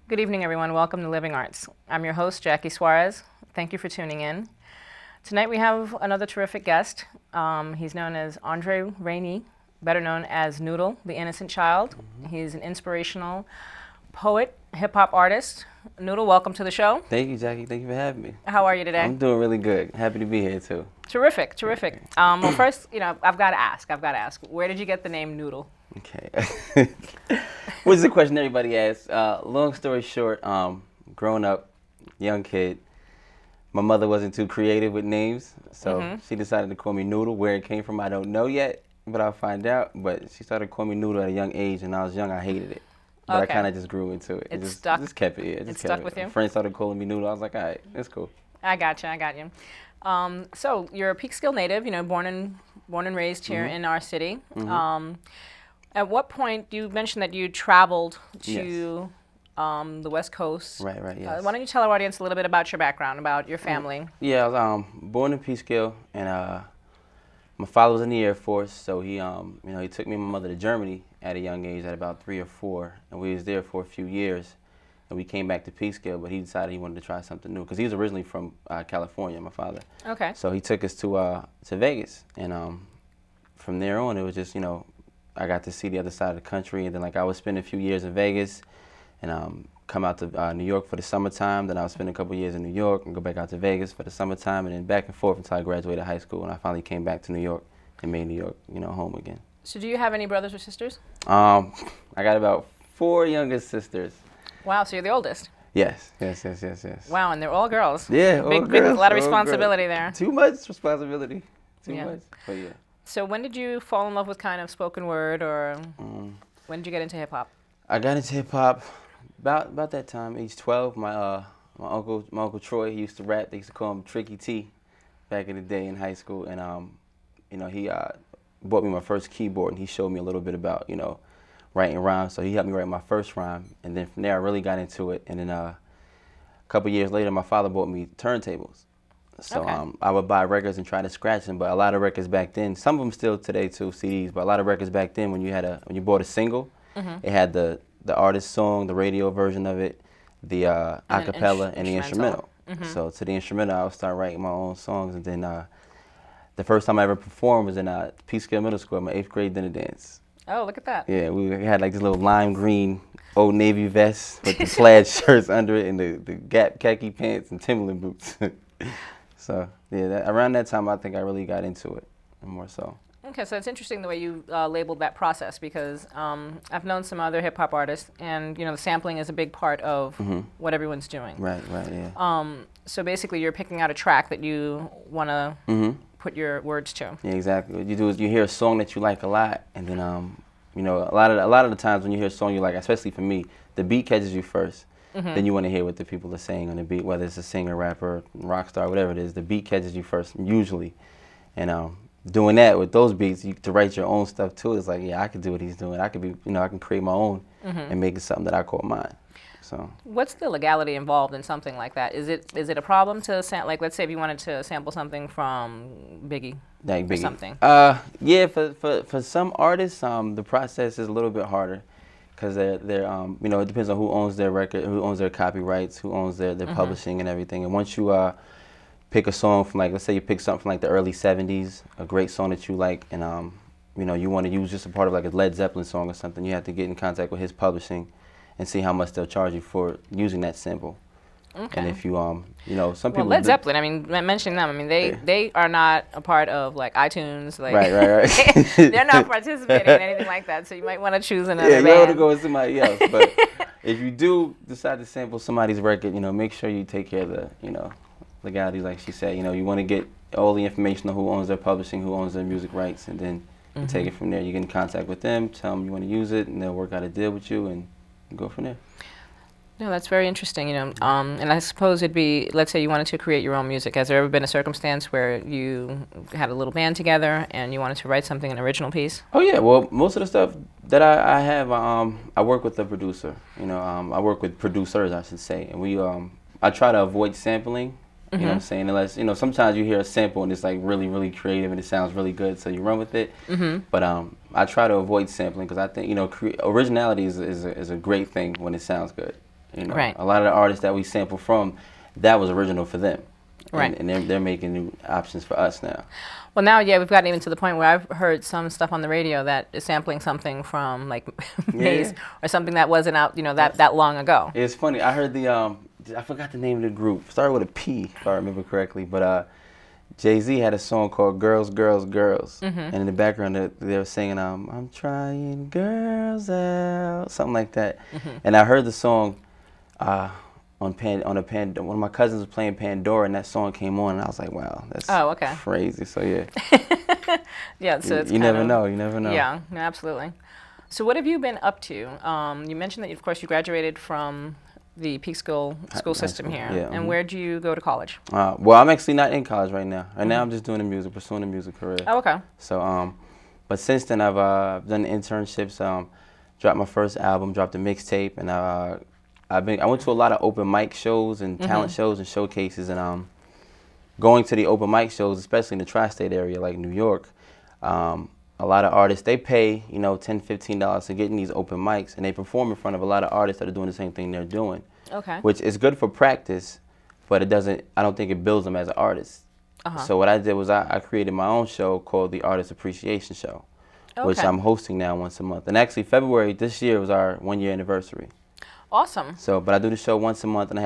Good evening, everyone. Welcome to Living Arts. I'm your host, Jackie Suarez. Thank you for tuning in. Tonight we have another terrific guest. He's known as Andre Rainey, better known as Noodle, the Innocent Child. He's an inspirational poet, hip-hop artist. Noodle, welcome to the show. Thank you, Jackie. Thank you for having me. How are you today? I'm doing really good. Happy to be here, too. Terrific, terrific. Well, first, I've got to ask, where did you get the name Noodle? Okay. Which is a question everybody asks. Long story short, growing up, young kid, my mother wasn't too creative with names, so she decided to call me Noodle. Where it came from, I don't know yet, but I'll find out. But she started calling me Noodle at a young age, and I was young, I hated it. But I kind of just grew into it. It just kept it. Yeah, it stuck with you? Friends started calling me Noodle. I was like, all right, that's cool. I got you. So you're a Peekskill native, born and raised here in our city. At what point, you mentioned that you traveled to the West Coast. Right, yes. Why don't you tell our audience a little bit about your background, about your family? Yeah, I was born in Peekskill, and my father was in the Air Force, so he took me and my mother to Germany at a young age, at about 3 or 4, and we was there for a few years, and we came back to Peekskill, but he decided he wanted to try something new, because he was originally from California, my father. Okay. So he took us to Vegas, and from there on, it was just, I got to see the other side of the country, and then I would spend a few years in Vegas, and come out to New York for the summertime. Then I would spend a couple years in New York and go back out to Vegas for the summertime, and then back and forth until I graduated high school, and I finally came back to New York and made New York, home again. So do you have any brothers or sisters? I got about 4 younger sisters. Wow, so you're the oldest. Yes. Wow, and they're all girls. Yeah, all big, girls. a lot of all responsibility girls. there. Too much responsibility. Too much. But yeah. So when did you fall in love with kind of spoken word, or when did you get into hip hop? I got into hip hop about that time, age 12. My uncle Troy, he used to rap. They used to call him Tricky T back in the day in high school, and he bought me my first keyboard, and he showed me a little bit about writing rhymes. So he helped me write my first rhyme, and then from there I really got into it. And then a couple years later, my father bought me turntables. So I would buy records and try to scratch them, but a lot of records back then, some of them still today too, CDs, but a lot of records back then, when you bought a single, it had the artist's song, the radio version of it, the acapella, and the instrumental. So to the instrumental, I would start writing my own songs, and then the first time I ever performed was in Peekskill Middle School, my 8th grade dinner dance. Oh, look at that. Yeah, we had this little lime green Old Navy vest with the plaid shirts under it, and the Gap khaki pants and Timberland boots. So yeah, around that time, I think I really got into it more so. Okay, so it's interesting the way you labeled that process, because I've known some other hip hop artists, and the sampling is a big part of what everyone's doing. Right, yeah. So basically, you're picking out a track that you want to put your words to. Yeah, exactly. What you do is you hear a song that you like a lot, and then a lot of the times when you hear a song you like, especially for me, the beat catches you first. Then you want to hear what the people are saying on the beat, whether it's a singer, rapper, rock star, whatever it is. The beat catches you first, usually. And doing that with those beats, to write your own stuff too, it's like, yeah, I could do what he's doing. I could be, I can create my own and make it something that I call mine. So. What's the legality involved in something like that? Is it a problem to let's say if you wanted to sample something from Biggie, like Biggie. Or something? Yeah, for some artists, the process is a little bit harder. Because they're it depends on who owns their record, who owns their copyrights, who owns their publishing and everything. And once you pick a song from, let's say you pick something from the early 70s, a great song that you like, and you want to use just a part of a Led Zeppelin song or something, you have to get in contact with his publishing and see how much they'll charge you for using that sample. Okay. And if you, some people... Well, Led Zeppelin, I mean, mentioning them, I mean, they are not a part of, iTunes. Right. They're not participating in anything like that, so you might want to choose another band. Yeah, you want to go with somebody else. But if you do decide to sample somebody's record, make sure you take care of the, legalities, like she said. You want to get all the information on who owns their publishing, who owns their music rights, and then you take it from there. You get in contact with them, tell them you want to use it, and they'll work out a deal with you, and go from there. No, that's very interesting, and I suppose it'd be, let's say you wanted to create your own music. Has there ever been a circumstance where you had a little band together and you wanted to write something, an original piece? Oh yeah, well, most of the stuff that I have, I work with a producer. I work with producers, I should say, and I try to avoid sampling. You know what I'm saying? Unless, sometimes you hear a sample and it's really, really creative and it sounds really good, so you run with it. But I try to avoid sampling because I think, originality is a great thing when it sounds good. You know, Right. a lot of the artists that we sample from, that was original for them. Right. And they're making new options for us now. Well, now, yeah, we've gotten even to the point where I've heard some stuff on the radio that is sampling something from like Maze or something that wasn't out, that long ago. It's funny. I heard I forgot the name of the group. Started with a P, if I remember correctly. But Jay-Z had a song called "Girls, Girls, Girls," and in the background they were singing, "I'm trying girls out," something like that. And I heard the song one of my cousins was playing Pandora, and that song came on, and I was like, wow, that's crazy. So yeah. Yeah, so it's you never know. You never know. Yeah, no, absolutely. So what have you been up to? You mentioned that, of course, you graduated from the Peekskill school system here. Yeah, and where do you go to college? Well, I'm actually not in college right now. Right now, I'm just doing pursuing a music career. Oh, okay. So, but since then, I've done internships. Dropped my first album, dropped a mixtape, and I went to a lot of open mic shows and talent shows and showcases, and going to the open mic shows, especially in the tri-state area like New York, a lot of artists, they pay, $10, $15 to get in these open mics, and they perform in front of a lot of artists that are doing the same thing they're doing. Okay. Which is good for practice, but I don't think it builds them as an artist. So what I did was I created my own show called the Artist Appreciation Show, which I'm hosting now once a month. And actually February this year was our 1-year anniversary. Awesome. So, but I do the show once a month, and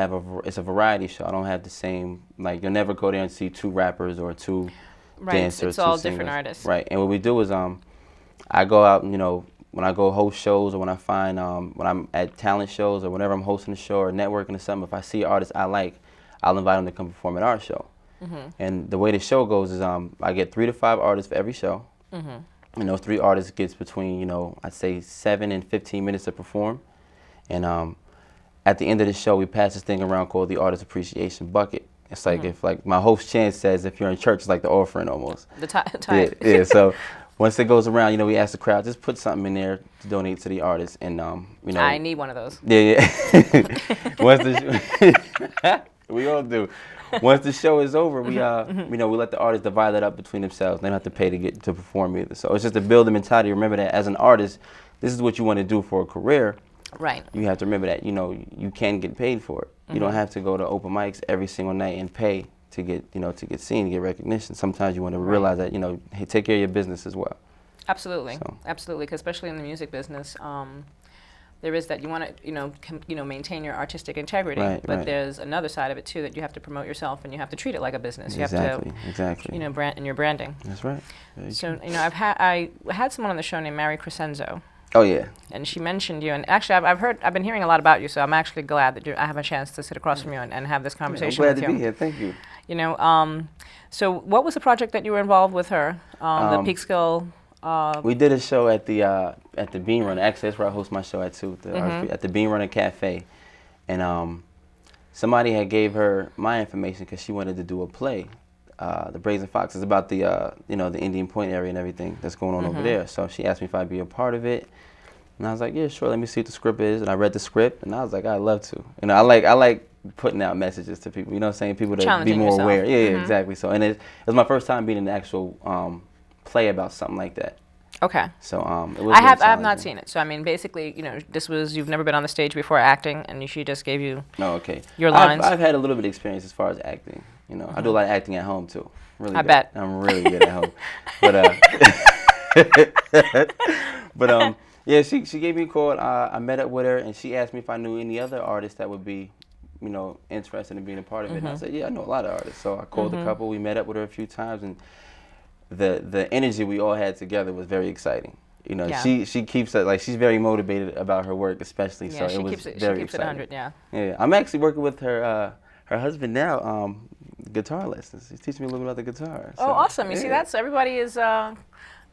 it's a variety show. I don't have the same, like, you'll never go there and see 2 rappers or 2 dancers. It's all 2 different singers. artists. Right. And what we do is I go out, when I go host shows, or when I find, when I'm at talent shows, or whenever I'm hosting a show or networking or something, if I see artists I like, I'll invite them to come perform at our show. And the way the show goes is I get 3 to 5 artists for every show. And those 3 artists gets between, I'd say 7 and 15 minutes to perform. And at the end of the show, we pass this thing around called the Artist Appreciation Bucket. It's like if, like my host Chance says, if you're in church, it's like the offering almost. The tithe. Yeah. So once it goes around, we ask the crowd, just put something in there to donate to the artist, and I need one of those. Yeah. Once we all do. Once the show is over, we we let the artists divide that up between themselves. They don't have to pay to perform either. So it's just to build the mentality. Remember that as an artist, this is what you want to do for a career. Right. You have to remember that you can get paid for it. You don't have to go to open mics every single night and pay to get seen, to get recognition. Sometimes you want to realize that hey, take care of your business as well. Absolutely. Absolutely, because especially in the music business, there is that you want to maintain your artistic integrity, but there's another side of it too, that you have to promote yourself and you have to treat it like a business. You have to brand in your branding. That's right. So I had someone on the show named Mary Crescenzo. Oh yeah. And she mentioned you, and actually I've been hearing a lot about you, so I'm actually glad that I have a chance to sit across from you and have this conversation with you. I'm glad to be here. Thank you. So what was the project that you were involved with her? The Peekskill. We did a show at the Bean Runner. Actually, that's where I host my show at too. At the Bean Runner Cafe, and somebody had gave her my information because she wanted to do a play. The Brazen Fox is about the the Indian Point area and everything that's going on over there. So she asked me if I'd be a part of it, and I was like, yeah, sure. Let me see what the script is. And I read the script, and I was like, I'd love to. I like putting out messages to people. You know what I'm saying? People to be more aware. Yeah, exactly. So and it was my first time being in an actual play about something like that. Okay. So it was. I have not seen it. So I mean, basically, you've never been on the stage before acting, and she just gave you. Oh, okay. Your lines. I've had a little bit of experience as far as acting. I do a lot of acting at home too. Really. I bet. I'm really good at home. But yeah, she gave me a call. I met up with her, and she asked me if I knew any other artists that would be, interested in being a part of it. And I said, yeah, I know a lot of artists. So I called a couple. We met up with her a few times, and the energy we all had together was very exciting. She keeps it, like, she's very motivated about her work, especially. Yeah, so it was very exciting. She keeps it 100. Yeah. Yeah, I'm actually working with her husband now. Guitar lessons. He's teaching me a little bit about the guitar. So, awesome! You see, that's everybody is kind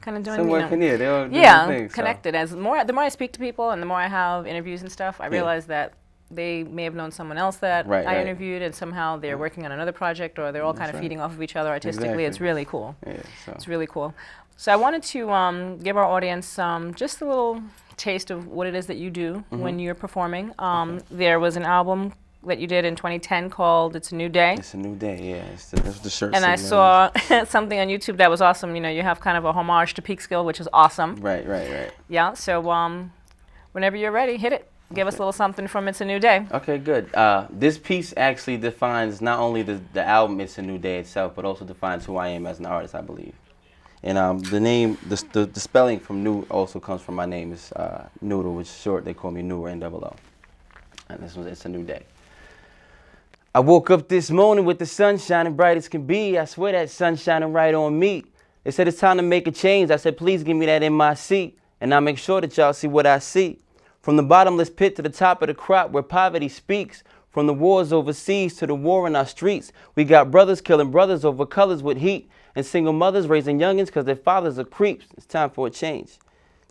of doing. They're all doing things, connected. So. The more I speak to people and the more I have interviews and stuff, I realize that they may have known someone else that I interviewed, and somehow they're working on another project, or they're all kind of feeding off of each other artistically. Exactly. It's really cool. Yeah, it's really cool. So I wanted to give our audience just a little taste of what it is that you do when you're performing. There was an album that you did in 2010 called "It's a New Day." It's a new day, yeah. That's the shirt. And I saw something on YouTube that was awesome. You have kind of a homage to Peekskill, which is awesome. Right. Yeah. So whenever you're ready, hit it. give us a little something from It's a New Day. Okay, good. This piece actually defines not only the album It's a New Day itself, but also defines who I am as an artist, I believe. And the name, the spelling from New also comes from my name. It's Noodle, which is short. They call me New, N-double-O. And this was It's a New Day. I woke up this morning with the sun shining bright as can be. I swear that sun shining right on me. They said it's time to make a change. I said, please give me that in my seat. And I'll make sure that y'all see what I see. From the bottomless pit to the top of the crop where poverty speaks. From the wars overseas to the war in our streets. We got brothers killing brothers over colors with heat. And single mothers raising youngins because their fathers are creeps. It's time for a change.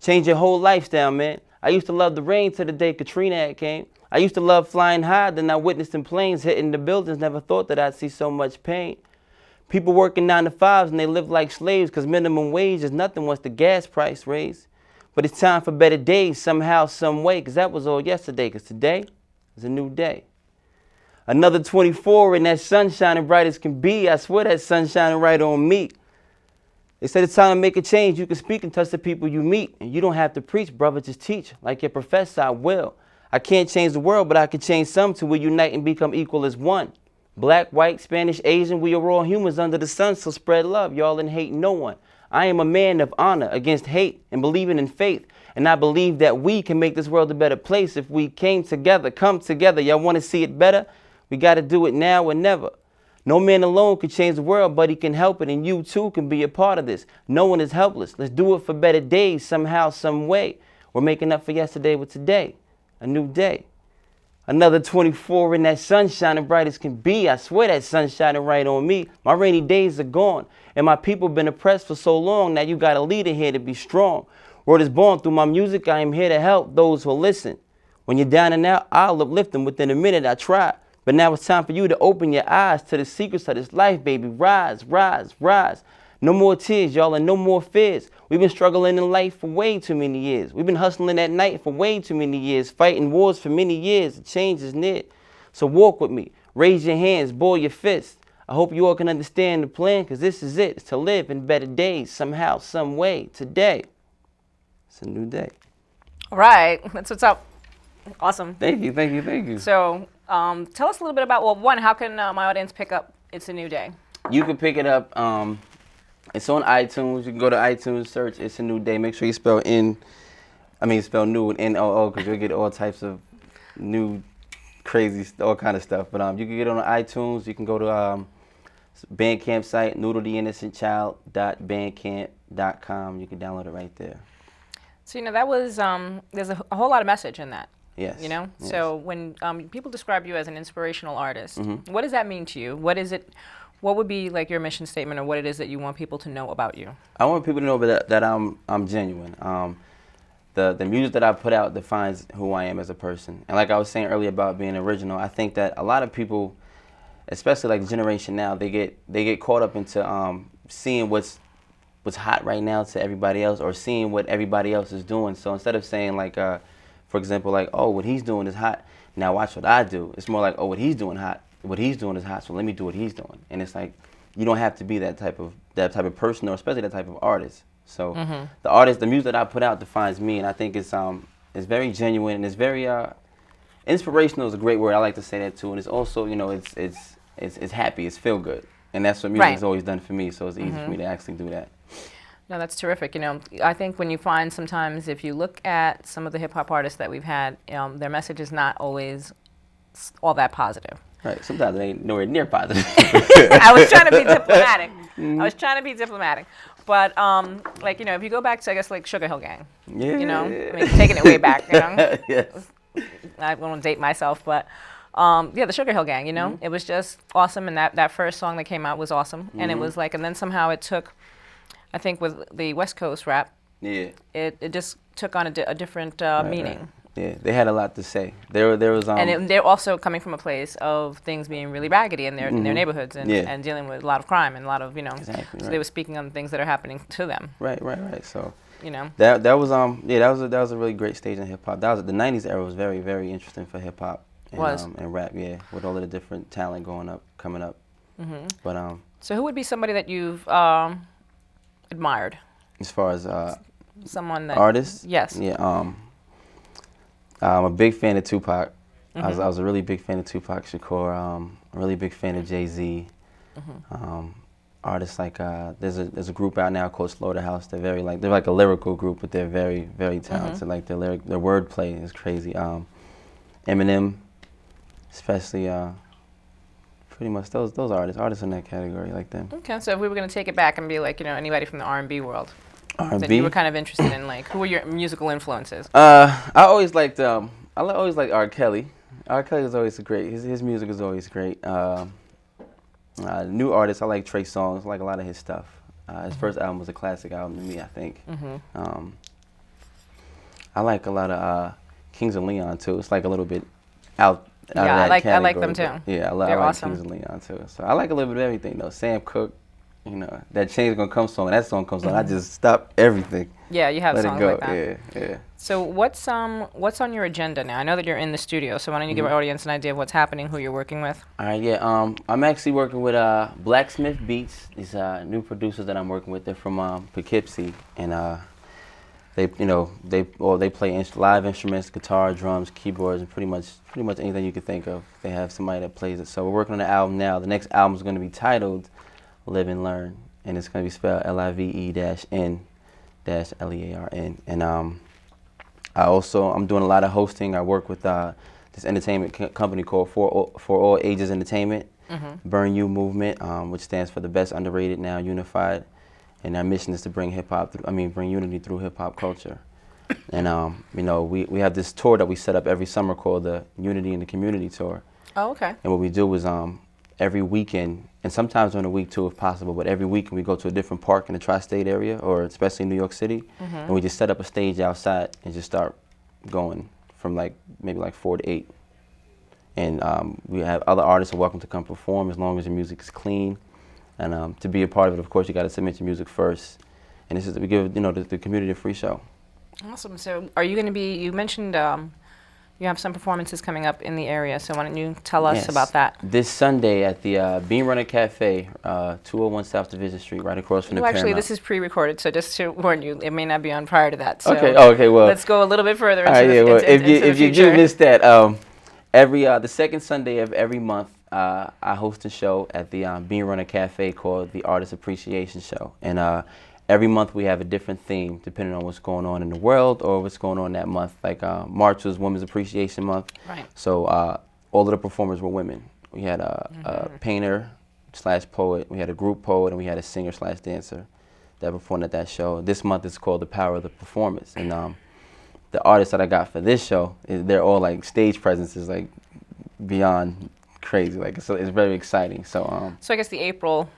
Change your whole lifestyle, man. I used to love the rain till the day Katrina had came. I used to love flying high, then I witnessed in planes hitting the buildings. Never thought that I'd see so much pain. People working 9 to 5s and they live like slaves because minimum wage is nothing once the gas price raised. But it's time for better days somehow, some way, because that was all yesterday, because today is a new day. Another 24 and that sun shining bright as can be. I swear that sun shining right on me. They said it's time to make a change. You can speak and touch the people you meet. And you don't have to preach, brother, just teach. Like your professor, I will. I can't change the world, but I can change some till we unite and become equal as one. Black, white, Spanish, Asian, we are all humans under the sun, so spread love, y'all, and hate no one. I am a man of honor against hate and believing in faith. And I believe that we can make this world a better place if we came together, come together. Y'all want to see it better? We got to do it now or never. No man alone can change the world, but he can help it, and you too can be a part of this. No one is helpless. Let's do it for better days somehow, some way. We're making up for yesterday with today, a new day. Another 24 and that sun shining bright as can be. I swear that sun shining right on me. My rainy days are gone, and my people been oppressed for so long. Now you got a leader here to be strong. Word is born through my music. I am here to help those who listen. When you're down and out, I'll uplift them within a minute. I try. But now it's time for you to open your eyes to the secrets of this life, baby. Rise, rise, rise. No more tears, y'all, and no more fears. We've been struggling in life for way too many years. We've been hustling at night for way too many years, fighting wars for many years. The change is near. So walk with me. Raise your hands, ball your fists. I hope you all can understand the plan, because this is it. It's to live in better days somehow, some way. Today, it's a new day. All right. That's what's up. Awesome. Thank you, thank you, thank you. So tell us a little bit about, well, one, how can my audience pick up It's a New Day? You can pick it up. It's on iTunes. You can go to iTunes, search It's a New Day. Make sure you spell spell new with N-O-O, because you'll get all types of new, crazy, all kind of stuff. But you can get it on iTunes. You can go to Bandcamp site, noodletheinnocentchild.bandcamp.com. You can download it right there. So, that was, there's a whole lot of message in that. Yes. Yes. So when people describe you as an inspirational artist, Mm-hmm. what does that mean to you? What is it? What would be like your mission statement, or what it is that you want people to know about you? I want people to know that I'm genuine. The music that I put out defines who I am as a person. And like I was saying earlier about being original, I think that a lot of people, especially like the generation now, they get caught up into seeing what's hot right now to everybody else, or seeing what everybody else is doing. So instead of saying like, for example, like, oh, what he's doing is hot, now watch what I do. It's more like, oh, what he's doing hot. What he's doing is hot, so let me do what he's doing. And it's like, you don't have to be that type of person, or especially that type of artist. So the music that I put out defines me, and I think it's very genuine, and it's very inspirational is a great word. I like to say that too, and it's also, it's happy, it's feel good, and that's what music has always done for me. So it's easy for me to actually do that. No, that's terrific. I think when you find sometimes, if you look at some of the hip hop artists that we've had, their message is not always all that positive. Right. Sometimes it ain't nowhere near positive. I was trying to be diplomatic. But if you go back to, I guess, like Sugar Hill Gang, taking it way back, Yes. I won't date myself, but the Sugar Hill Gang, it was just awesome, and that first song that came out was awesome, and it was like, and then somehow it took, I think with the West Coast rap, it just took on a different meaning. Right. Yeah, they had a lot to say. There was and they're also coming from a place of things being really raggedy in their neighborhoods, and dealing with a lot of crime and a lot of Exactly, so they were speaking on things that are happening to them. Right. So that was that was a really great stage in hip hop. The '90s era was very, very interesting for hip hop and rap. Yeah, with all of the different talent coming up. Mm-hmm. But so who would be somebody that you've admired? As far as someone that artists? Yes. Yeah. I'm a big fan of Tupac. Mm-hmm. I was a really big fan of Tupac Shakur. A really big fan of Jay-Z. Mm-hmm. Artists like there's a group out now called Slaughterhouse. They're like a lyrical group, but they're very Mm-hmm. talented. Like their wordplay is crazy. Eminem, especially pretty much those artists in that category like them. Okay, so if we were going to take it back and be like, anybody from the R&B world that you were R&B. kind of interested in, like, who were your musical influences? I always liked always liked R. Kelly. R. Kelly was always great. His music is always great. New artists, I like Trey Songz. I like a lot of his stuff. His first album was a classic album to me, I think. Mm-hmm. I like a lot of Kings of Leon too. It's like a little bit out Yeah, of I that category. like them too. Yeah, I They're like awesome. Kings of Leon too. So I like a little bit of everything though. Sam Cooke, that Change Gonna Come song. When that song comes on, I just stop everything. Yeah, you have Let it songs go. like that. Yeah. So what's on your agenda now? I know that you're in the studio, so why don't you give our audience an idea of what's happening, who you're working with? All right, yeah. I'm actually working with Blacksmith Beats. These new producers that I'm working with. They're from Poughkeepsie, and they play live instruments, guitar, drums, keyboards, and pretty much anything you could think of. They have somebody that plays it. So we're working on the album now. The next album is going to be titled "Live and Learn," and it's going to be spelled LIVE-N-LEARN. And I'm doing a lot of hosting. I work with this entertainment company called For All Ages Entertainment, Mm-hmm. Burn You Movement, which stands for the best underrated now unified. And our mission is to bring bring unity through hip hop culture. And we have this tour that we set up every summer called the Unity in the Community Tour. Oh, okay. And what we do is every weekend, and sometimes during the week too if possible, but every weekend we go to a different park in the tri-state area, or especially New York City, and we just set up a stage outside and just start going from maybe 4 to 8. And we have other artists are welcome to come perform as long as your music is clean. And to be a part of it, of course, you got to submit your music first. And this is we give the community a free show. Awesome. So are you going to be, you mentioned you have some performances coming up in the area, so why don't you tell us Yes. about that? This Sunday at the Bean Runner Cafe, 201 South Division Street, right across from the Well, actually, Paramount. this is pre-recorded, so just to warn you, it may not be on prior to that. So Okay, well. let's go a little bit further All into right, yeah, well, if the you future. do miss that, the second Sunday of every month, I host a show at the Bean Runner Cafe called the Artist Appreciation Show. And every month we have a different theme depending on what's going on in the world or what's going on that month. Like March was Women's Appreciation Month. Right. So all of the performers were women. We had a painter / poet, we had a group poet, and we had a singer / dancer that performed at that show. This month is called The Power of the Performance. And the artists that I got for this show, they're all like stage presences, like beyond crazy. Like it's very exciting. So So I guess the April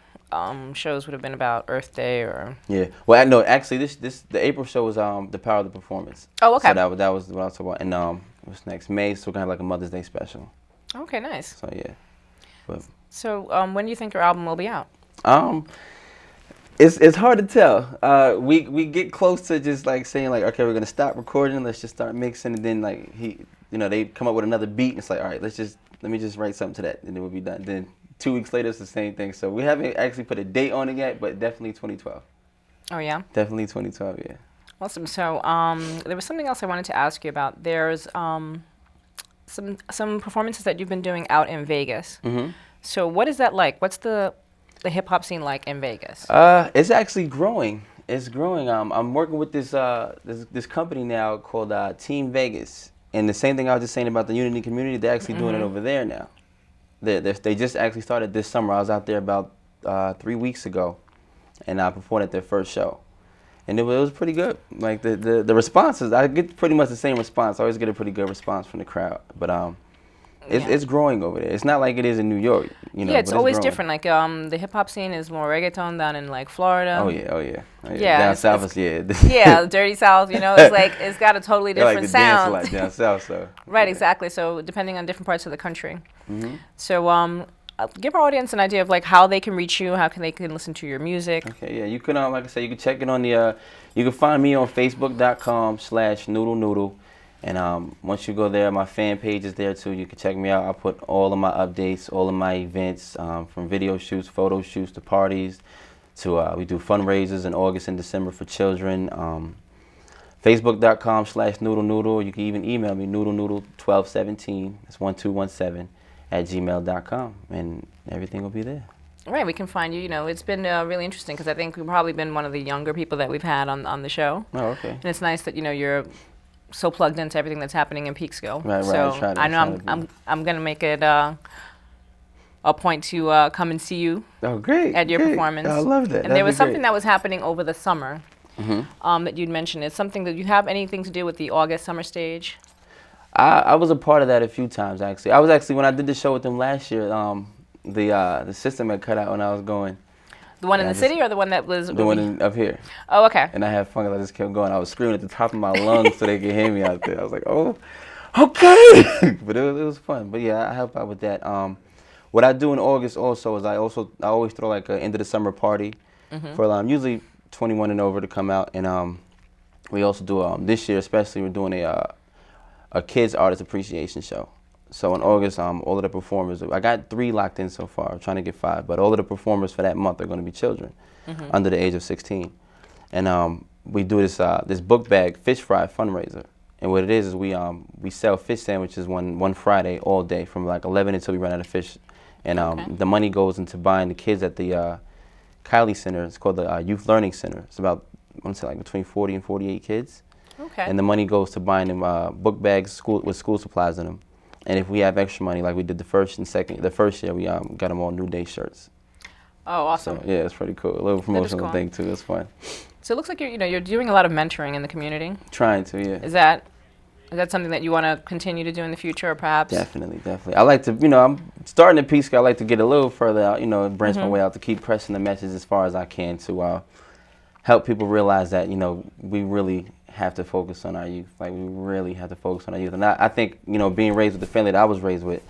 shows would have been about Earth Day or... yeah. Well, no, actually, the April show was The Power of the Performance. Oh, okay. So that was what I was talking about. And what's next? May. So we're gonna have like a Mother's Day special. Okay, nice. So yeah. But So when do you think your album will be out? it's hard to tell. We get close to just like saying like, okay, we're gonna stop recording. Let's just start mixing, and then like they come up with another beat, and it's like, all right, let me just write something to that, and then we'll be done. Then 2 weeks later, it's the same thing. So we haven't actually put a date on it yet, but definitely 2012. Oh, yeah? Definitely 2012, yeah. Awesome. So there was something else I wanted to ask you about. There's some performances that you've been doing out in Vegas. Mm-hmm. So what is that like? What's the hip-hop scene like in Vegas? It's actually growing. It's growing. I'm working with this company now called Team Vegas. And the same thing I was just saying about the Unity community, they're actually doing it over there now. They just actually started this summer. I was out there about 3 weeks ago, and I performed at their first show. And it was pretty good. Like the responses, I get pretty much the same response. I always get a pretty good response from the crowd. But it's growing over there. It's not like it is in New York, Yeah, it's but always growing. different. Like the hip hop scene is more reggaeton down in like Florida. Oh yeah. Yeah, Down south is Yeah, the dirty South. It's like it's got a totally They like different to dance a sound. lot down south, so. Right, Yeah. exactly. So depending on different parts of the country. Mm-hmm. So give our audience an idea of like how they can reach you, how they can listen to your music. Okay, yeah, you can like I said, you can check it on you can find me on Facebook.com/NoodleNoodle, and once you go there, my fan page is there too. You can check me out. I put all of my updates, all of my events, from video shoots, photo shoots, to parties, to we do fundraisers in August and December for children. Facebook.com/Noodle Noodle. You can even email me, noodlenoodle1217. It's 1217 at gmail.com, and everything will be there. Right, we can find you. You know, it's been really interesting because I think we've probably been one of the younger people that we've had on the show. Oh, okay. And it's nice that you're so plugged into everything that's happening in Peekskill. Right. So I know I'm gonna make it a point to come and see you. Oh, great! At your performance. I love that. And there was something that was happening over the summer. That you'd mentioned. It's something that you have anything to do with the August summer stage? I was a part of that a few times, actually. I was actually, when I did the show with them last year, the system had cut out when I was going. The one in the city or the one that was... The one up here. Oh, okay. And I had fun because I just kept going. I was screaming at the top of my lungs so they could hear me out there. I was like, oh, okay. But it was fun. But yeah, I help out with that. What I do in August also is I always throw like an end of the summer party for usually 21 and over to come out. And we also do, this year especially, we're doing a kids artist appreciation show. So in August, all of the performers, I got 3 locked in so far. I'm trying to get 5, but all of the performers for that month are going to be children under the age of 16. And we do this book bag fish fry fundraiser. And what it is we sell fish sandwiches one Friday all day from like 11 until we run out of fish. And the money goes into buying the kids at the Kylie Center. It's called the Youth Learning Center. It's about, I want to say like between 40 and 48 kids. Okay. And the money goes to buying them book bags with school supplies in them. And if we have extra money, like we did the first year, we got them all New Day shirts. Oh, awesome. So, yeah, it's pretty cool. A little promotional thing too. It's fun. So it looks like you're doing a lot of mentoring in the community. Trying to, yeah. Is that something that you want to continue to do in the future, or perhaps? Definitely. I like to, I'm starting at Peekskill. I like to get a little further out, branch my way out to keep pressing the message as far as I can to help people realize that, we really have to focus on our youth. Like, we really have to focus on our youth. And I think, being raised with the family that I was raised with,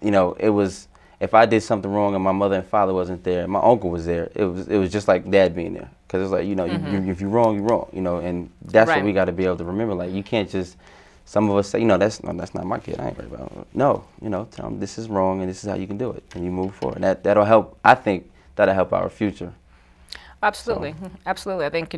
it was, if I did something wrong and my mother and father wasn't there, my uncle was there, it was just like dad being there. Because it's like, if you're wrong, you're wrong, and that's what we got to be able to remember. Like, you can't just, some of us say, that's not my kid, I ain't worried about it. No, tell them this is wrong and this is how you can do it, and you move forward. And that'll help, I think, that'll help our future. Absolutely. So. Absolutely. I think,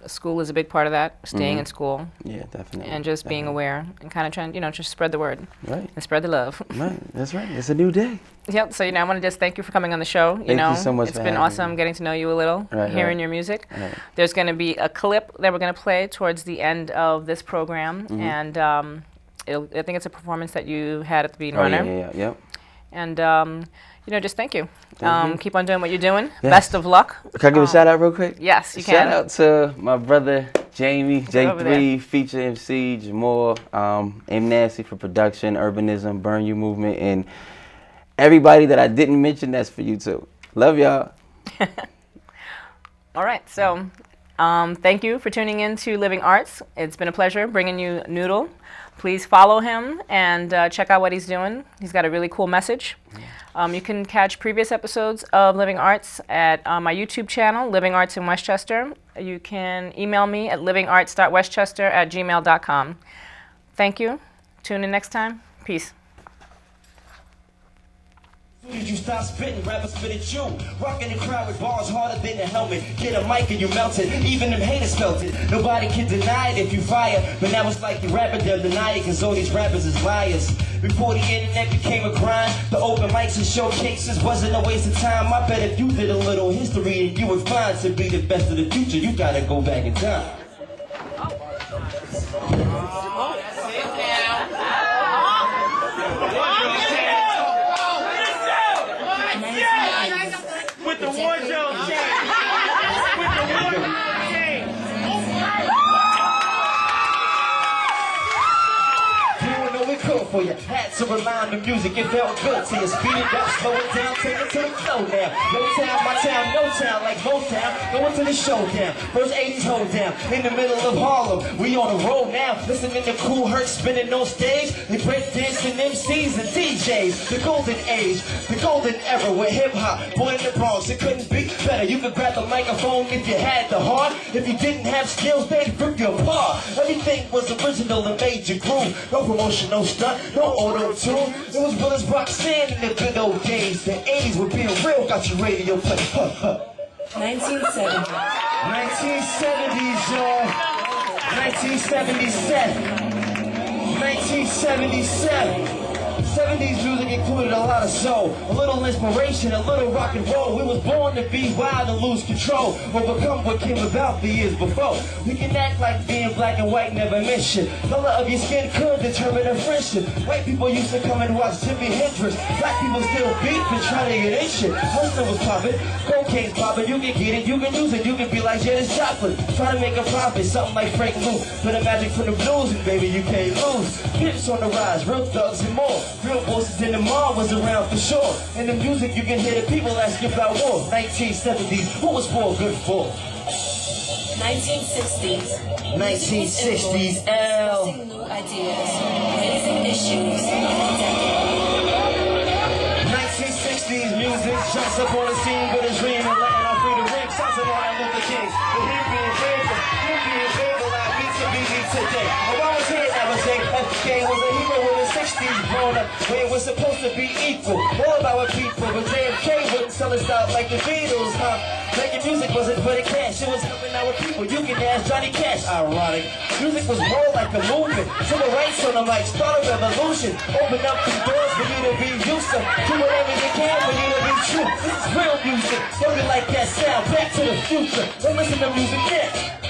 school is a big part of that, staying in school. Yeah, definitely. And just being aware and kind of trying, just spread the word. Right. And spread the love. Right. That's right. It's a new day. Yep. So, I want to just thank you for coming on the show. Thank you so much. It's been awesome getting to know you a little, hearing your music. Right. There's going to be a clip that we're going to play towards the end of this program. And I think it's a performance that you had at the Bean Runner. Yeah. And, just thank you. Keep on doing what you're doing. Yes. Best of luck. Can I give a shout out real quick? Yes, you can. Shout out to my brother Jamie, J3, Feature MC, Jamal, M. Nancy for production, Urbanism, Burn You Movement, and everybody that I didn't mention, that's for you too. Love y'all. All right, so thank you for tuning in to Living Arts. It's been a pleasure bringing you Noodle. Please follow him and check out what he's doing. He's got a really cool message. You can catch previous episodes of Living Arts at my YouTube channel, Living Arts in Westchester. You can email me at livingarts.westchester@gmail.com. Thank you. Tune in next time. Peace. You stop spitting, rappers spit at you. Rocking the crowd with bars harder than a helmet. Get a mic and you melt it, even them haters felt it. Nobody can deny it if you fire. But now it's like you rapping, they'll deny it, cause all these rappers is liars. Before the internet became a grind, the open mics and showcases wasn't a waste of time. I bet if you did a little history, you would find to be the best of the future, you gotta go back in time. With the wardrobe change. With the wardrobe change. Doing all we could for you. Had to remind the music, it felt good to you. Speed it up, slow it down, take it to the flow now. No town, my town, no town, like Motown. Going to the showdown. First 80s hold down. In the middle of Harlem, we on the road now. Listening to Cool Herc spinning on stage. They break dancing MCs and DJs. The golden age, the golden era with hip hop. Born in the Bronx, it couldn't be better. You could grab the microphone if you had the heart. If you didn't have skills, they'd rip you apart. Everything was original and made you groove. No promotion, no stunt, no auto-tune. It was real as Roxanne in the good old days. The 80s were being real, got your radio play. 1970. 1970s, y'all. 1977. 1977. 70s music included a lot of soul, a little inspiration, a little rock and roll. We was born to be wild and lose control, overcome what came about the years before. We can act like being black and white never mentioned. Color of your skin could determine a friendship. White people used to come and watch Jimi Hendrix. Black people still beef and try to get in shit. Hustler was popping, cocaine's popping. You can get it, you can use it, you can be like Janis Joplin. Try to make a profit, something like Frank Luke. For the magic from the blues, and baby, you can't lose. Pips on the rise, real thugs and more. Real voices in the mall was around for sure. In the music, you can hear the people asking about war. 1970s, what was war good for? 1960s. 1960s, L. New ideas, raising issues. 1960s music jumps up on the scene with a dream and letting off free the ring. Shouts of Martin Luther King. But him being faithful, him being faithful, I beat to be me today. Oh, I was here, I was saying FK was a hero in the 60s, growing up where it was supposed to be equal. All about our people, but JFK wouldn't sell us out like the Beatles, huh? Making music wasn't for the cash, it was helping our people. You can ask Johnny Cash, ironic. Music was more like a movement. Civil rights on the mic, start a revolution. Open up these doors for you to be used to. Do whatever you can for you to be true. This is real music. Don't be like that sound. Back to the future. Don't listen to music next.